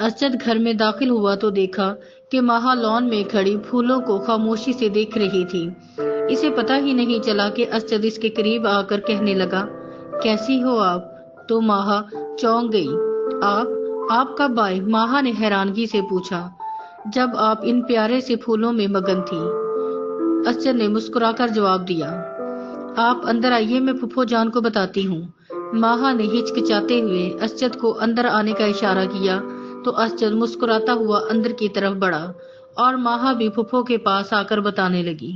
असद घर में दाखिल हुआ तो देखा कि माहा लॉन में खड़ी फूलों को खामोशी से देख रही थी। इसे पता ही नहीं चला कि असद इसके करीब आकर कहने लगा, कैसी हो आप? तो माहा चौंक गई। आप कब आए? माहा ने हैरानगी से पूछा। जब आप इन प्यारे से फूलों में मगन थी, असद ने मुस्कुराकर जवाब दिया। आप अंदर आइए, मैं फूफो जान को बताती हूँ। माहा ने हिचकिचाते हुए असद को अंदर आने का इशारा किया तो असद मुस्कुराता हुआ अंदर की तरफ बढ़ा और माहा भी फूफो के पास आकर बताने लगी।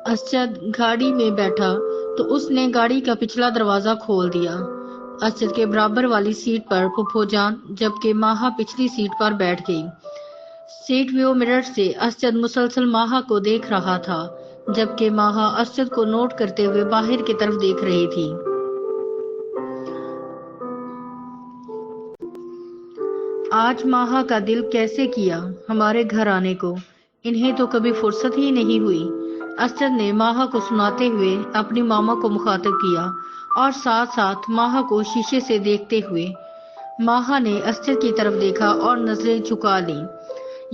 असद गाड़ी में बैठा तो उसने गाड़ी का पिछला दरवाजा खोल दिया। असद के बराबर वाली सीट पर फूफो जान जबकि माहा पिछली सीट पर बैठ गई। सीट व्यू मिरर से असद मुसलसल माहा को देख रहा था जबकि माहा असद को नोट करते हुए बाहर की तरफ देख रही थी। आज माहा का दिल कैसे किया हमारे घर आने को, इन्हें तो कभी फुर्सत ही नहीं हुई। असद ने माहा को सुनाते हुए अपनी मामा को मुखातिब किया और साथ साथ माहा को शीशे से देखते हुए। माहा ने असद की तरफ देखा और नजरें झुका ली।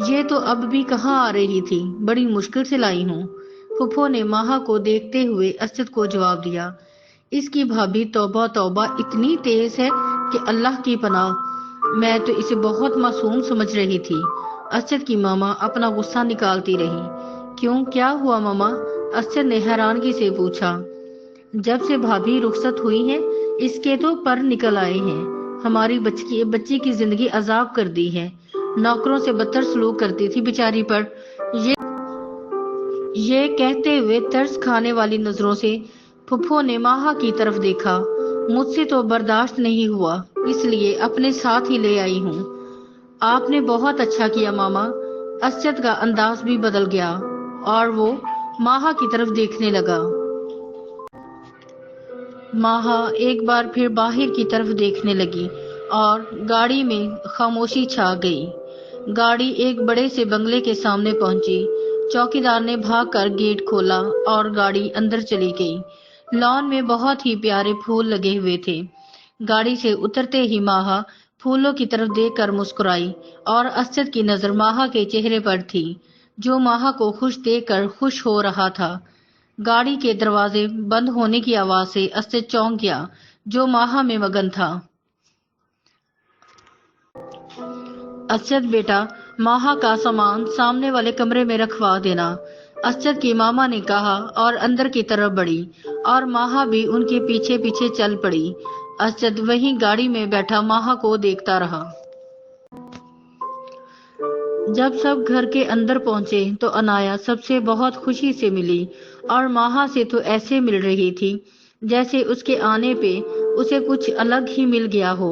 ये तो अब भी कहाँ आ रही थी, बड़ी मुश्किल से लाई हूँ। फूफो ने माहा को देखते हुए असद को जवाब दिया। इसकी भाभी तौबा तौबा इतनी तेज है कि अल्लाह की पनाह, मैं तो इसे बहुत मासूम समझ रही थी। असद की मामा अपना गुस्सा निकालती रही। क्यों, क्या हुआ मामा? असद ने हैरानगी से पूछा। जब से भाभी रुखसत हुई है इसके तो पर निकल आए हैं। हमारी बच्ची की जिंदगी अजाब कर दी है। नौकरों से बदतर सलूक करती थी बेचारी पर। ये कहते हुए तरस खाने वाली नजरों से फुफ्फो ने माहा की तरफ देखा। मुझसे तो बर्दाश्त नहीं हुआ, इसलिए अपने साथ ही ले आई हूँ। आपने बहुत अच्छा किया मामा। असद का अंदाज भी बदल गया और वो माहा की तरफ देखने लगा। माहा एक बार फिर बाहर की तरफ देखने लगी और गाड़ी में खामोशी छा गई। गाड़ी एक बड़े से बंगले के सामने पहुंची। चौकीदार ने भागकर गेट खोला और गाड़ी अंदर चली गई। लॉन में बहुत ही प्यारे फूल लगे हुए थे। गाड़ी से उतरते ही माहा फूलों की तरफ देखकर मुस्कुराई और असद की नजर माहा के चेहरे पर थी, जो माहा को खुश देखकर खुश हो रहा था। गाड़ी के दरवाजे बंद होने की आवाज से असद चौंक गया, जो माहा में मगन था। असद बेटा, माहा का सामान सामने वाले कमरे में रखवा देना, असद की मामा ने कहा और अंदर की तरफ बढ़ी और माहा भी उनके पीछे पीछे चल पड़ी। असद वहीं गाड़ी में बैठा माहा को देखता रहा। जब सब घर के अंदर पहुंचे तो अनाया सबसे बहुत खुशी से मिली और माहा से तो ऐसे मिल रही थी जैसे उसके आने पे उसे कुछ अलग ही मिल गया हो।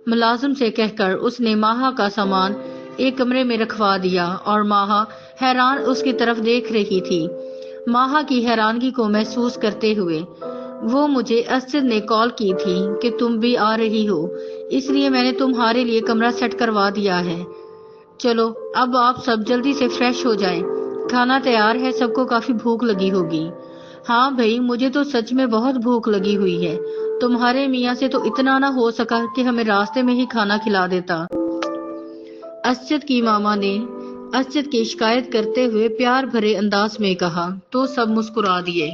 मुलाजिम से कहकर उसने माहा का सामान एक कमरे में रखवा दिया और माहा हैरान उसकी तरफ देख रही थी। माहा की हैरानगी को महसूस करते हुए, वो मुझे असद ने कॉल की थी कि तुम भी आ रही हो, इसलिए मैंने तुम्हारे लिए कमरा सेट करवा दिया है। चलो अब आप सब जल्दी से फ्रेश हो जाएं। खाना तैयार है, सबको काफी भूख लगी होगी। हाँ भाई, मुझे तो सच में बहुत भूख लगी हुई है। तुम्हारे मियाँ से तो इतना ना हो सका कि हमें रास्ते में ही खाना खिला देता। असद की मामा ने असद की शिकायत करते हुए प्यार भरे अंदाज में कहा तो सब मुस्कुरा दिए।